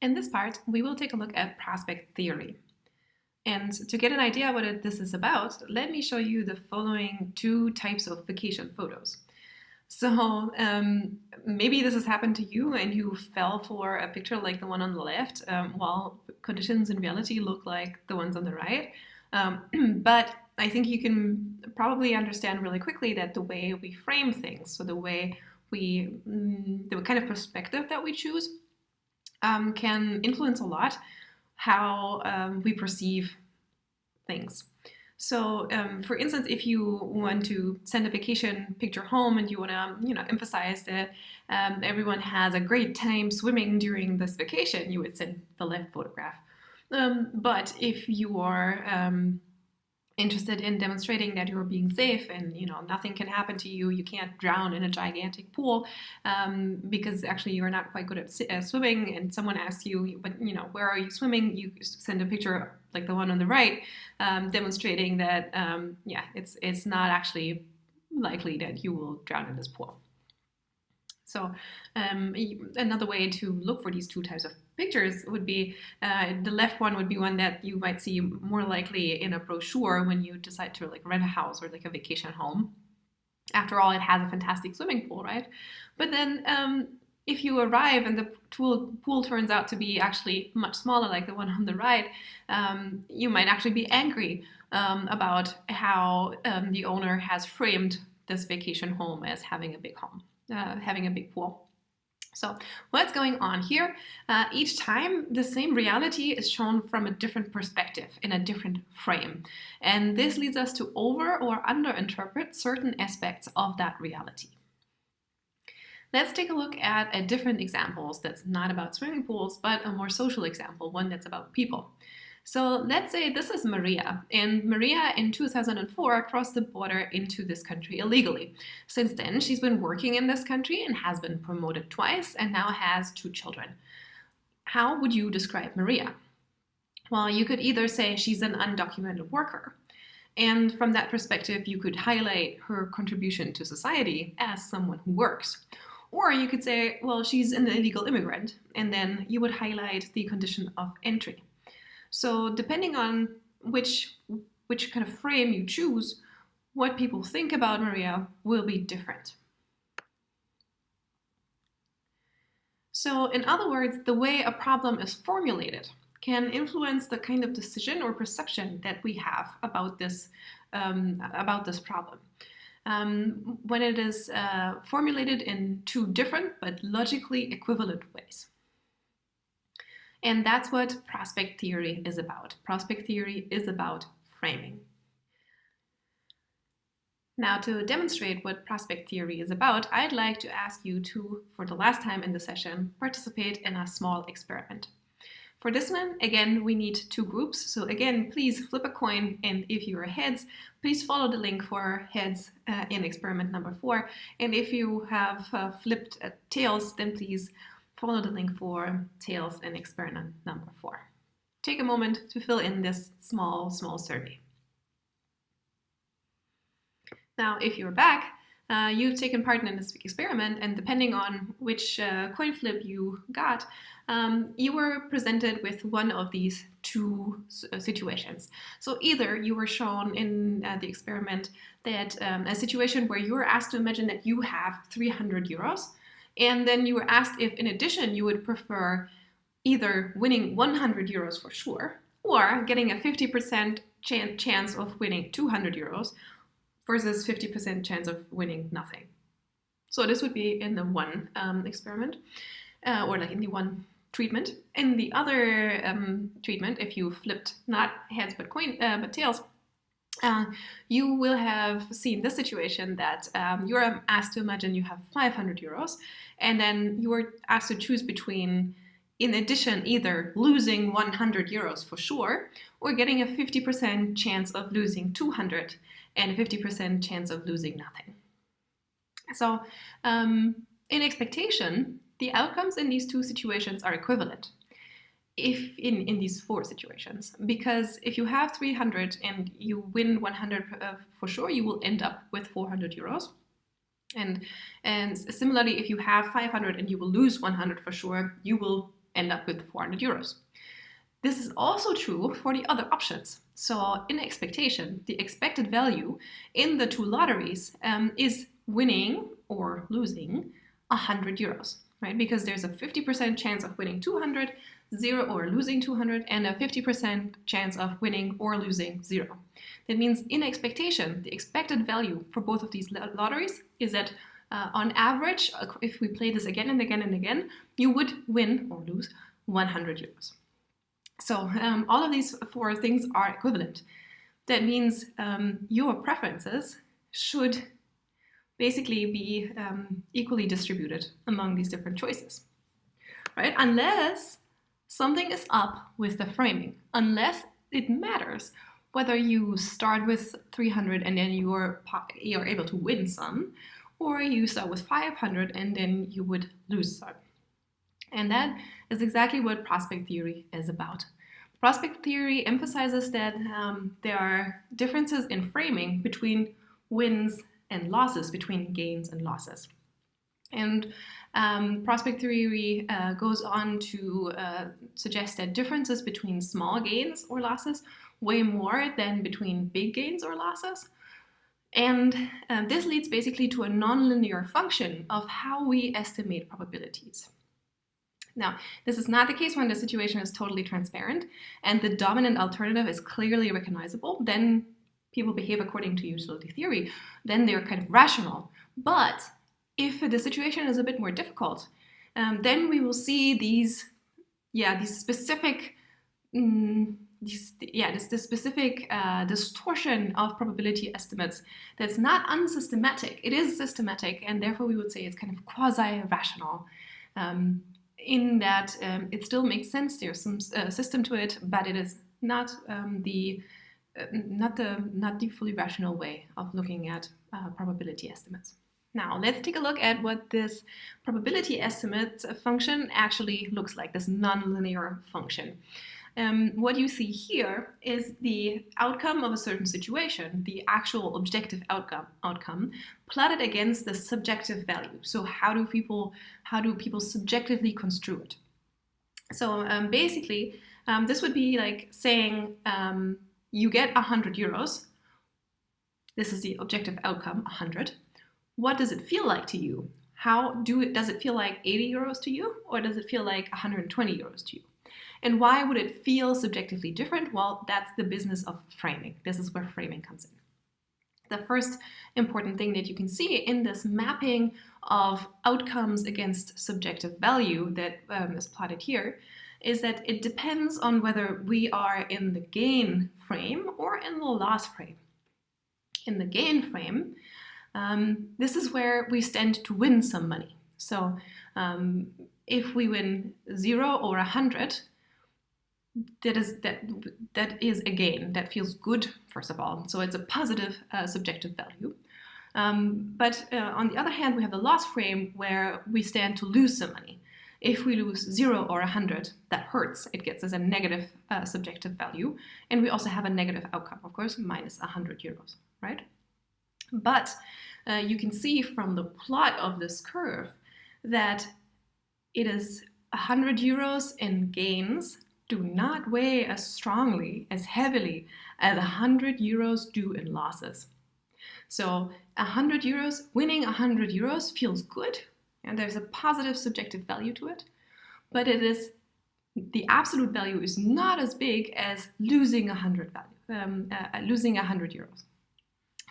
In this part, we will take a look at prospect theory. And to get an idea what this is about, let me show you the following two types of vacation photos. So maybe this has happened to you and you fell for a picture like the one on the left, while conditions in reality look like the ones on the right. But I think you can probably understand really quickly that the way we frame things, so the kind of perspective that we choose, can influence a lot how we perceive things. So, for instance, if you want to send a vacation picture home and you want to, emphasize that everyone has a great time swimming during this vacation, you would send the left photograph. But if you are interested in demonstrating that you're being safe and nothing can happen to you, you can't drown in a gigantic pool, because actually you're not quite good at swimming, and someone asks you, but where are you swimming, you send a picture like the one on the right, demonstrating that it's not actually likely that you will drown in this pool. So another way to look for these two types of pictures would be, the left one would be one that you might see more likely in a brochure when you decide to rent a house or a vacation home. After all, it has a fantastic swimming pool, right? But then if you arrive and the pool turns out to be actually much smaller, like the one on the right, you might actually be angry about how the owner has framed this vacation home as having a big home. Having a big pool. So what's going on here? Each time the same reality is shown from a different perspective, in a different frame. And this leads us to over or underinterpret certain aspects of that reality. Let's take a look at a different examples that's not about swimming pools, but a more social example, one that's about people. So let's say this is Maria, and Maria in 2004 crossed the border into this country illegally. Since then, she's been working in this country and has been promoted twice and now has 2 children. How would you describe Maria? Well, you could either say she's an undocumented worker, and from that perspective, you could highlight her contribution to society as someone who works. Or you could say, well, she's an illegal immigrant, and then you would highlight the condition of entry. So depending on which kind of frame you choose, what people think about Maria will be different. So in other words, the way a problem is formulated can influence the kind of decision or perception that we have about this problem. When it is formulated in 2 different but logically equivalent ways. And that's what prospect theory is about. Prospect theory is about framing. Now, to demonstrate what prospect theory is about, I'd like to ask you to, for the last time in the session, participate in a small experiment. For this one, again, we need 2 groups. So again, please flip a coin, and if you are heads, please follow the link for heads in experiment number 4. And if you have flipped tails, then please follow the link for tails in experiment number 4. Take a moment to fill in this small survey. Now, if you're back, you've taken part in this experiment, and depending on which coin flip you got, you were presented with one of these 2 situations. So either you were shown in the experiment that a situation where you were asked to imagine that you have 300 euros, and then you were asked if, in addition, you would prefer either winning 100 euros for sure, or getting a 50% chance of winning 200 euros versus 50% chance of winning nothing. So this would be in the one experiment, or in the one treatment. In the other treatment, if you flipped not heads but tails, you will have seen this situation that you're asked to imagine you have 500 euros, and then you were asked to choose between, in addition, either losing 100 euros for sure, or getting a 50% chance of losing 200 and a 50% chance of losing nothing. So in expectation, the outcomes in these 2 situations are equivalent. If in these 4 situations, because if you have 300 and you win 100 for sure, you will end up with 400 euros. And similarly, if you have 500 and you will lose 100 for sure, you will end up with 400 euros. This is also true for the other options. So in expectation, the expected value in the two lotteries is winning or losing 100 euros, right? Because there's a 50% chance of winning 200, 0 or losing 200, and a 50% chance of winning or losing 0. That means in expectation, the expected value for both of these lotteries is that on average, if we play this again and again and again, you would win or lose 100 euros. So all of these four things are equivalent. That means your preferences should basically be equally distributed among these different choices, right? Unless something is up with the framing, unless it matters whether you start with 300 and then you're able to win some, or you start with 500 and then you would lose some. And that is exactly what prospect theory is about. Prospect theory emphasizes that there are differences in framing between wins and losses, between gains and losses. And prospect theory goes on to suggest that differences between small gains or losses weigh more than between big gains or losses. And this leads basically to a nonlinear function of how we estimate probabilities. Now, this is not the case when the situation is totally transparent and the dominant alternative is clearly recognizable. Then people behave according to utility theory. Then they're kind of rational. But if the situation is a bit more difficult, then we will see these specific distortion of probability estimates that's not unsystematic. It is systematic, and therefore we would say it's kind of quasi-rational. In that it still makes sense. There's some system to it, but it is not the fully rational way of looking at probability estimates. Now let's take a look at what this probability estimate function actually looks like. This nonlinear function. What you see here is the outcome of a certain situation, the actual objective outcome plotted against the subjective value. So how do people subjectively construe it? So basically, this would be like saying you get 100 euros. This is the objective outcome, 100. What does it feel like to you? Does it feel like 80 euros to you, or does it feel like 120 euros to you? And why would it feel subjectively different? Well, that's the business of framing. This is where framing comes in. The first important thing that you can see in this mapping of outcomes against subjective value that is plotted here is that it depends on whether we are in the gain frame or in the loss frame. In the gain frame, this is where we stand to win some money. So if we win 0 or 100, that is a gain. That feels good, first of all. So it's a positive subjective value. But on the other hand, we have the loss frame where we stand to lose some money. If we lose 0 or 100, that hurts. It gets us a negative subjective value. And we also have a negative outcome, of course, minus 100 euros, right? But you can see from the plot of this curve that it is 100 euros in gains do not weigh as strongly, as heavily as 100 euros do in losses. So 100 euros, winning 100 euros feels good, and there's a positive subjective value to it, but the absolute value is not as big as losing 100 euros.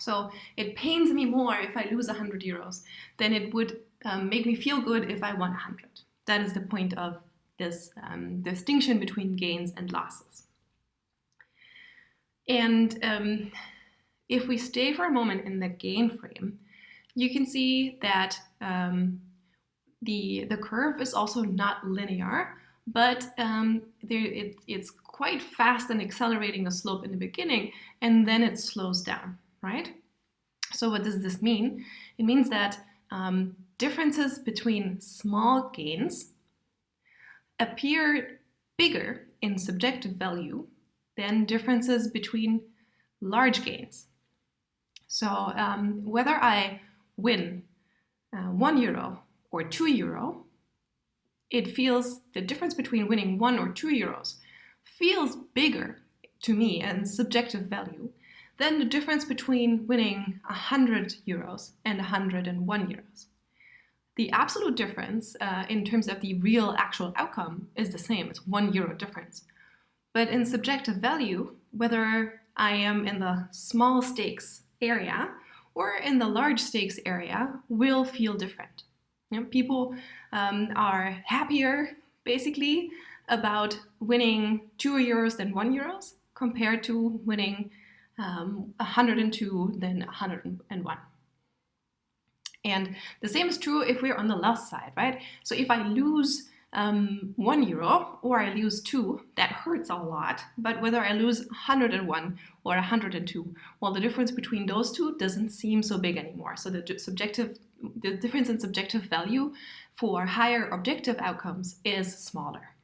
So it pains me more if I lose 100 euros than it would make me feel good if I won 100. That is the point of this distinction between gains and losses. And if we stay for a moment in the gain frame, you can see that the curve is also not linear, but it's quite fast and accelerating the slope in the beginning, and then it slows down, right? So what does this mean? It means that differences between small gains appear bigger in subjective value than differences between large gains. So whether I win €1 or €2, it feels, the difference between winning 1 or 2 euros feels bigger to me and subjective value than the difference between winning 100 euros and 101 euros. The absolute difference in terms of the real actual outcome is the same. It's €1 difference. But in subjective value, whether I am in the small stakes area or in the large stakes area will feel different. You know, people are happier, basically, about winning 2 euros than 1 euros compared to winning 102 than 101. And the same is true if we're on the loss side, right? So if I lose 1 euro or I lose 2, that hurts a lot. But whether I lose 101 or 102, well, the difference between those two doesn't seem so big anymore. So the difference in subjective value for higher objective outcomes is smaller.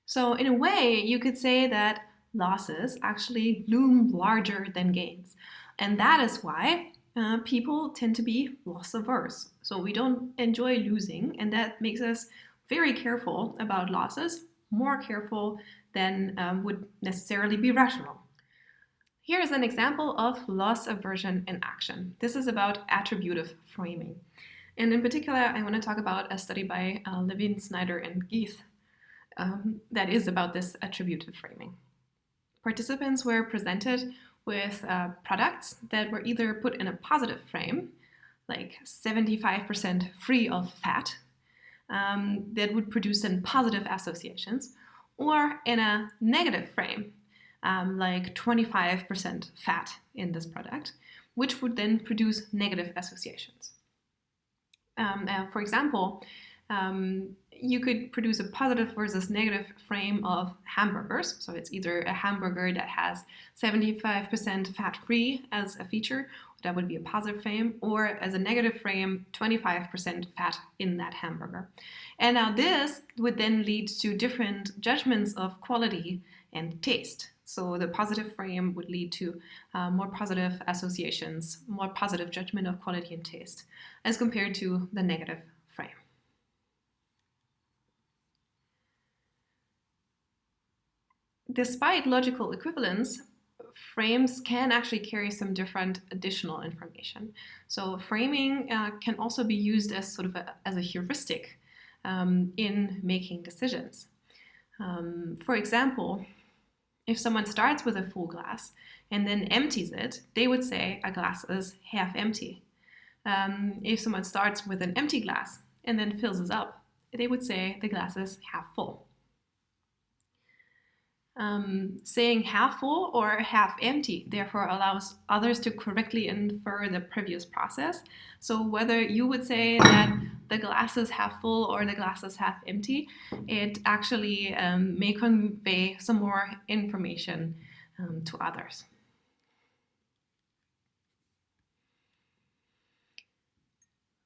So in a way, you could say that losses actually loom larger than gains. And that is why people tend to be loss averse. So we don't enjoy losing, and that makes us very careful about losses, more careful than would necessarily be rational. Here is an example of loss aversion in action. This is about attributive framing. And in particular, I want to talk about a study by Levine, Snyder, and Geith that is about this attributive framing. Participants were presented with products that were either put in a positive frame, like 75% free of fat, that would produce then positive associations, or in a negative frame, like 25% fat in this product, which would then produce negative associations. For example, you could produce a positive versus negative frame of hamburgers. So it's either a hamburger that has 75% fat-free as a feature, that would be a positive frame, or as a negative frame, 25% fat in that hamburger. And now this would then lead to different judgments of quality and taste. So the positive frame would lead to more positive associations, more positive judgment of quality and taste, as compared to the negative frame. Despite logical equivalence, frames can actually carry some different additional information. So framing can also be used as sort of as a heuristic in making decisions. For example, if someone starts with a full glass and then empties it, they would say a glass is half empty. If someone starts with an empty glass and then fills it up, they would say the glass is half full. Saying half full or half empty therefore allows others to correctly infer the previous process. So whether you would say that the glass is half full or the glass is half empty, it actually may convey some more information to others.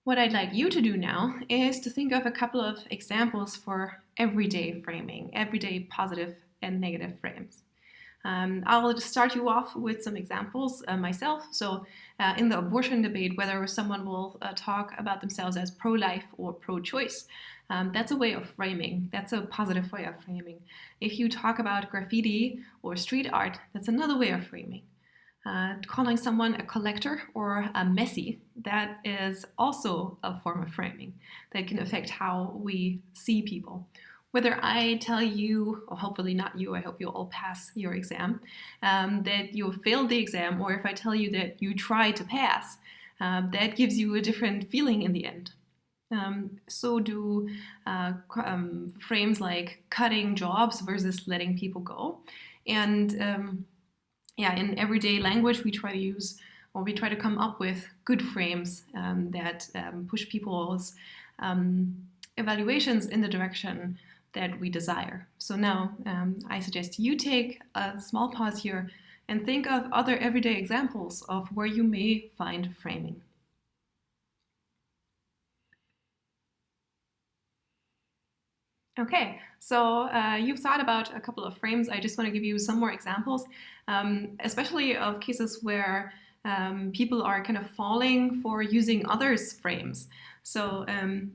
What I'd like you to do now is to think of a couple of examples for everyday framing, everyday positive and negative frames. I'll just start you off with some examples myself. So in the abortion debate, whether someone will talk about themselves as pro-life or pro-choice, that's a way of framing. That's a positive way of framing. If you talk about graffiti or street art, that's another way of framing. Calling someone a collector or a messy, that is also a form of framing that can affect how we see people. Whether I tell you, or hopefully not you, I hope you all pass your exam, that you failed the exam, or if I tell you that you tried to pass, that gives you a different feeling in the end. So do frames like cutting jobs versus letting people go. And in everyday language, we try to use, or we try to come up with good frames that push people's evaluations in the direction that we desire. So now I suggest you take a small pause here and think of other everyday examples of where you may find framing. Okay, so you've thought about a couple of frames. I just want to give you some more examples, especially of cases where people are kind of falling for using others' frames. So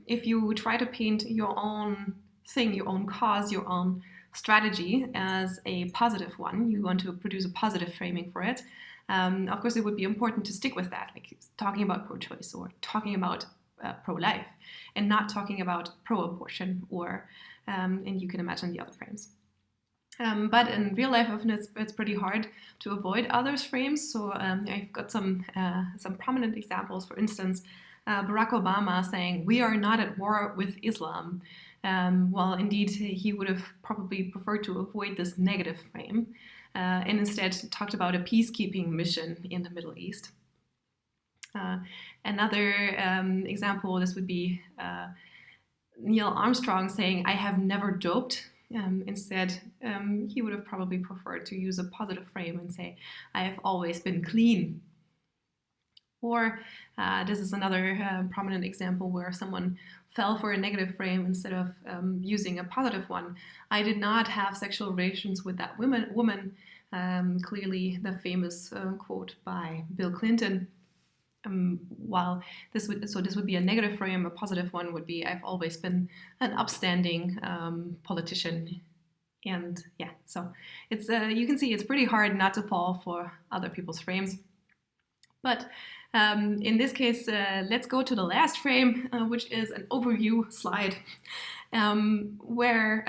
if you try to paint your own thing, your own cause, your own strategy as a positive one, you want to produce a positive framing for it, of course it would be important to stick with that, like talking about pro-choice or talking about pro-life, and not talking about pro-abortion or, and you can imagine the other frames. But in real life, often it's pretty hard to avoid others' frames. So I've got some prominent examples. For instance, Barack Obama saying, "We are not at war with Islam." Well, indeed, he would have probably preferred to avoid this negative frame and instead talked about a peacekeeping mission in the Middle East. Another example, this would be Neil Armstrong saying, "I have never doped." Instead, he would have probably preferred to use a positive frame and say, "I have always been clean." Or this is another prominent example where someone fell for a negative frame instead of using a positive one. "I did not have sexual relations with that woman." Clearly the famous quote by Bill Clinton. While this would be a negative frame, a positive one would be, "I've always been an upstanding politician." And yeah, so it's you can see it's pretty hard not to fall for other people's frames. But in this case, let's go to the last frame, which is an overview slide, where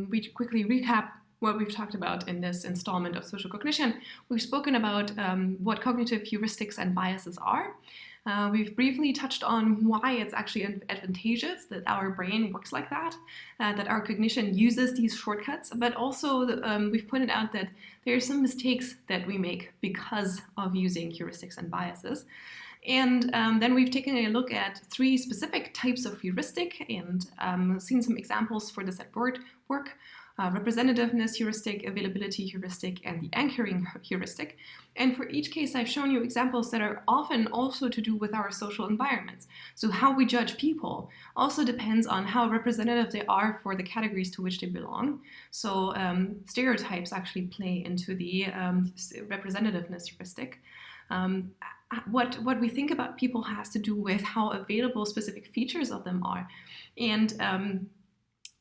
we quickly recap what we've talked about in this installment of social cognition. We've spoken about what cognitive heuristics and biases are. We've briefly touched on why it's actually advantageous that our brain works like that, that our cognition uses these shortcuts, but also we've pointed out that there are some mistakes that we make because of using heuristics and biases. And then we've taken a look at 3 specific types of heuristic and seen some examples for this at work. Representativeness heuristic, availability heuristic, and the anchoring heuristic. And for each case, I've shown you examples that are often also to do with our social environments. So how we judge people also depends on how representative they are for the categories to which they belong. So stereotypes actually play into the representativeness heuristic. What we think about people has to do with how available specific features of them are. And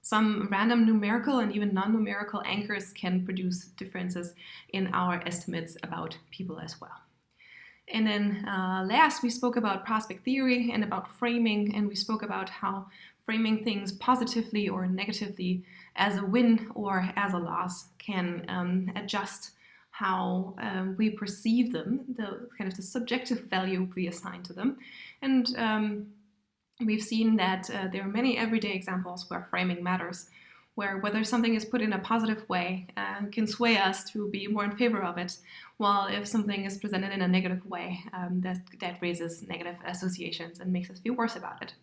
some random numerical and even non-numerical anchors can produce differences in our estimates about people as well. And then last, we spoke about prospect theory and about framing, and we spoke about how framing things positively or negatively as a win or as a loss can adjust how we perceive them, the kind of the subjective value we assign to them. And we've seen that there are many everyday examples where framing matters, where whether something is put in a positive way can sway us to be more in favor of it, while if something is presented in a negative way, that raises negative associations and makes us feel worse about it.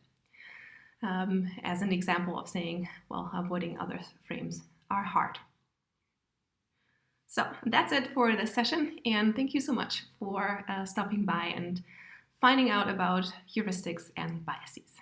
As an example of saying, well, avoiding other frames are hard. So that's it for this session, and thank you so much for stopping by and finding out about heuristics and biases.